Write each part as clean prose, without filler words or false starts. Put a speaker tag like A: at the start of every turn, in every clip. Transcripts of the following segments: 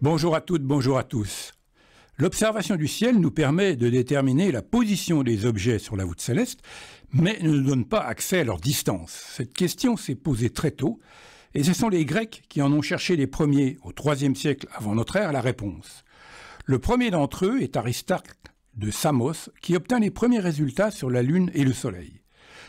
A: Bonjour à toutes, bonjour à tous. L'observation du ciel nous permet de déterminer la position des objets sur la voûte céleste, mais ne nous donne pas accès à leur distance. Cette question s'est posée très tôt, et ce sont les Grecs qui en ont cherché les premiers, au IIIe siècle avant notre ère, la réponse. Le premier d'entre eux est Aristarque de Samos, qui obtint les premiers résultats sur la Lune et le Soleil.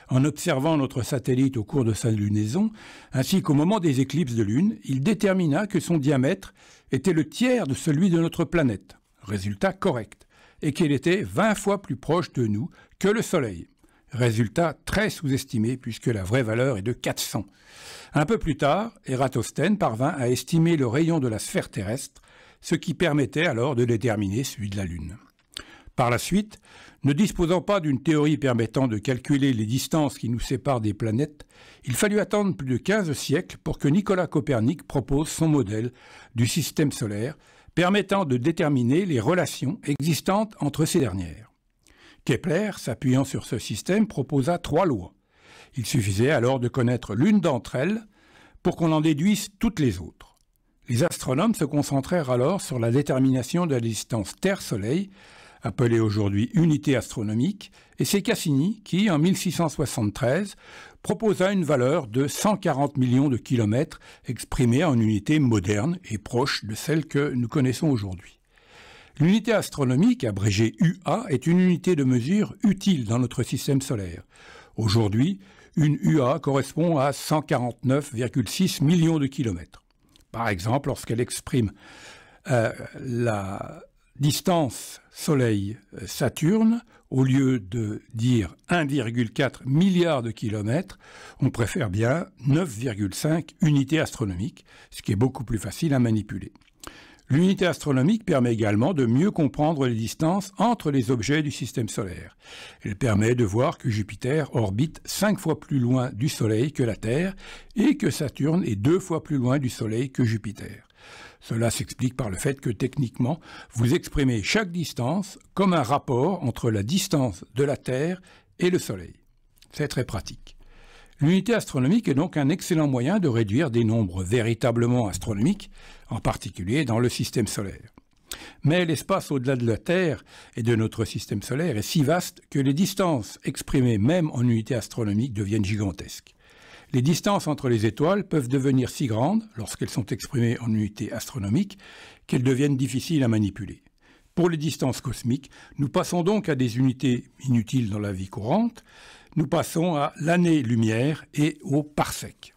A: En observant notre satellite au cours de sa lunaison, ainsi qu'au moment des éclipses de Lune, il détermina que son diamètre était le tiers de celui de notre planète, résultat correct, et qu'il était 20 fois plus proche de nous que le Soleil, résultat très sous-estimé puisque la vraie valeur est de 400. Un peu plus tard, Ératosthène parvint à estimer le rayon de la sphère terrestre, ce qui permettait alors de déterminer celui de la Lune. Par la suite, ne disposant pas d'une théorie permettant de calculer les distances qui nous séparent des planètes, il fallut attendre plus de 15 siècles pour que Nicolas Copernic propose son modèle du système solaire, permettant de déterminer les relations existantes entre ces dernières. Kepler, s'appuyant sur ce système, proposa 3 lois. Il suffisait alors de connaître l'une d'entre elles pour qu'on en déduise toutes les autres. Les astronomes se concentrèrent alors sur la détermination de la distance Terre-Soleil, appelée aujourd'hui unité astronomique, et c'est Cassini qui, en 1673, proposa une valeur de 140 millions de kilomètres exprimée en unité moderne et proche de celle que nous connaissons aujourd'hui. L'unité astronomique, abrégée UA, est une unité de mesure utile dans notre système solaire. Aujourd'hui, une UA correspond à 149,6 millions de kilomètres. Par exemple, lorsqu'elle exprime la distance Soleil-Saturne, au lieu de dire 1,4 milliard de kilomètres, on préfère bien 9,5 unités astronomiques, ce qui est beaucoup plus facile à manipuler. L'unité astronomique permet également de mieux comprendre les distances entre les objets du système solaire. Elle permet de voir que Jupiter orbite 5 fois plus loin du Soleil que la Terre et que Saturne est 2 fois plus loin du Soleil que Jupiter. Cela s'explique par le fait que techniquement, vous exprimez chaque distance comme un rapport entre la distance de la Terre et le Soleil. C'est très pratique. L'unité astronomique est donc un excellent moyen de réduire des nombres véritablement astronomiques, en particulier dans le système solaire. Mais l'espace au-delà de la Terre et de notre système solaire est si vaste que les distances exprimées même en unité astronomique deviennent gigantesques. Les distances entre les étoiles peuvent devenir si grandes, lorsqu'elles sont exprimées en unité astronomique, qu'elles deviennent difficiles à manipuler. Pour les distances cosmiques, nous passons donc à des unités inutiles dans la vie courante. Nous passons à l'année-lumière et au parsec.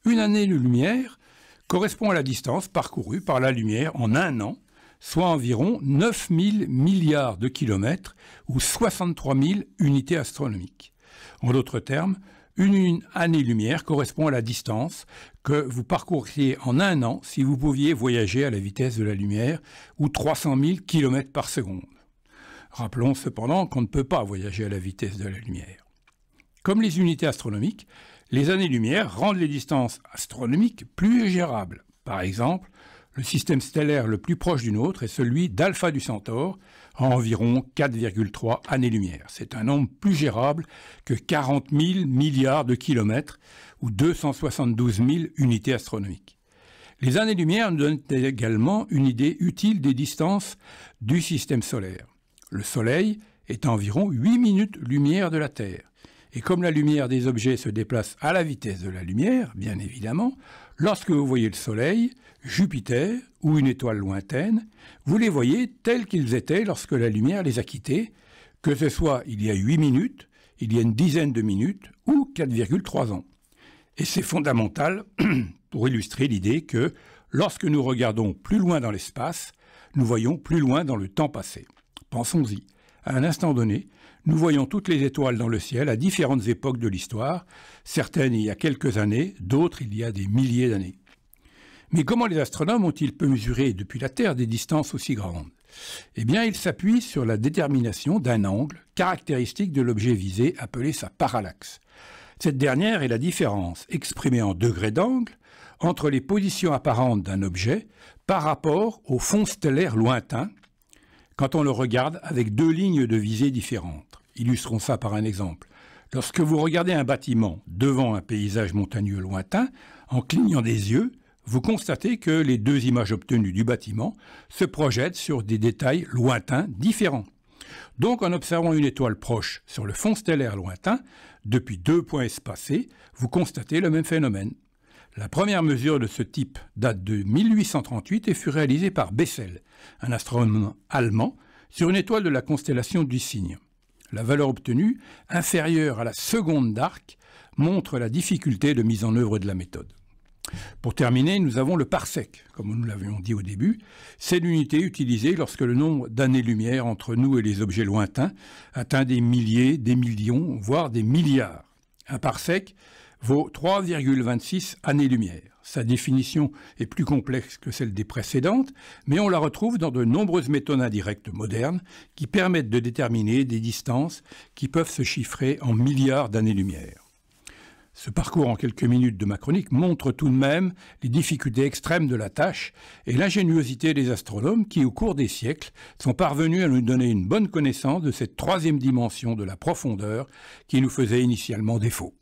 A: Une année-lumière correspond à la distance parcourue par la lumière en un an, soit environ 9000 milliards de kilomètres ou 63 000 unités astronomiques. En d'autres termes, une année-lumière correspond à la distance que vous parcourriez en un an si vous pouviez voyager à la vitesse de la lumière ou 300 000 km par seconde. Rappelons cependant qu'on ne peut pas voyager à la vitesse de la lumière. Comme les unités astronomiques, les années-lumière rendent les distances astronomiques plus gérables. Par exemple, le système stellaire le plus proche du nôtre est celui d'Alpha du Centaure, à environ 4,3 années-lumière. C'est un nombre plus gérable que 40 000 milliards de kilomètres ou 272 000 unités astronomiques. Les années-lumière nous donnent également une idée utile des distances du système solaire. Le Soleil est à environ 8 minutes-lumière de la Terre. Et comme la lumière des objets se déplace à la vitesse de la lumière, bien évidemment, lorsque vous voyez le Soleil, Jupiter ou une étoile lointaine, vous les voyez tels qu'ils étaient lorsque la lumière les a quittés, que ce soit il y a 8 minutes, il y a une dizaine de minutes ou 4,3 ans. Et c'est fondamental pour illustrer l'idée que lorsque nous regardons plus loin dans l'espace, nous voyons plus loin dans le temps passé. Pensons-y. À un instant donné, nous voyons toutes les étoiles dans le ciel à différentes époques de l'histoire, certaines il y a quelques années, d'autres il y a des milliers d'années. Mais comment les astronomes ont-ils pu mesurer depuis la Terre des distances aussi grandes? Eh bien, ils s'appuient sur la détermination d'un angle caractéristique de l'objet visé, appelé sa parallaxe. Cette dernière est la différence, exprimée en degrés d'angle, entre les positions apparentes d'un objet par rapport au fond stellaire lointain, quand on le regarde avec deux lignes de visée différentes. Illustrons ça par un exemple. Lorsque vous regardez un bâtiment devant un paysage montagneux lointain, en clignant des yeux, vous constatez que les deux images obtenues du bâtiment se projettent sur des détails lointains différents. Donc en observant une étoile proche sur le fond stellaire lointain, depuis deux points espacés, vous constatez le même phénomène. La première mesure de ce type date de 1838 et fut réalisée par Bessel, un astronome allemand, sur une étoile de la constellation du Cygne. La valeur obtenue, inférieure à la seconde d'arc, montre la difficulté de mise en œuvre de la méthode. Pour terminer, nous avons le parsec, comme nous l'avions dit au début. C'est l'unité utilisée lorsque le nombre d'années-lumière entre nous et les objets lointains atteint des milliers, des millions, voire des milliards. Un parsec vaut 3,26 années-lumière. Sa définition est plus complexe que celle des précédentes, mais on la retrouve dans de nombreuses méthodes indirectes modernes qui permettent de déterminer des distances qui peuvent se chiffrer en milliards d'années-lumière. Ce parcours en quelques minutes de ma chronique montre tout de même les difficultés extrêmes de la tâche et l'ingéniosité des astronomes qui, au cours des siècles, sont parvenus à nous donner une bonne connaissance de cette troisième dimension de la profondeur qui nous faisait initialement défaut.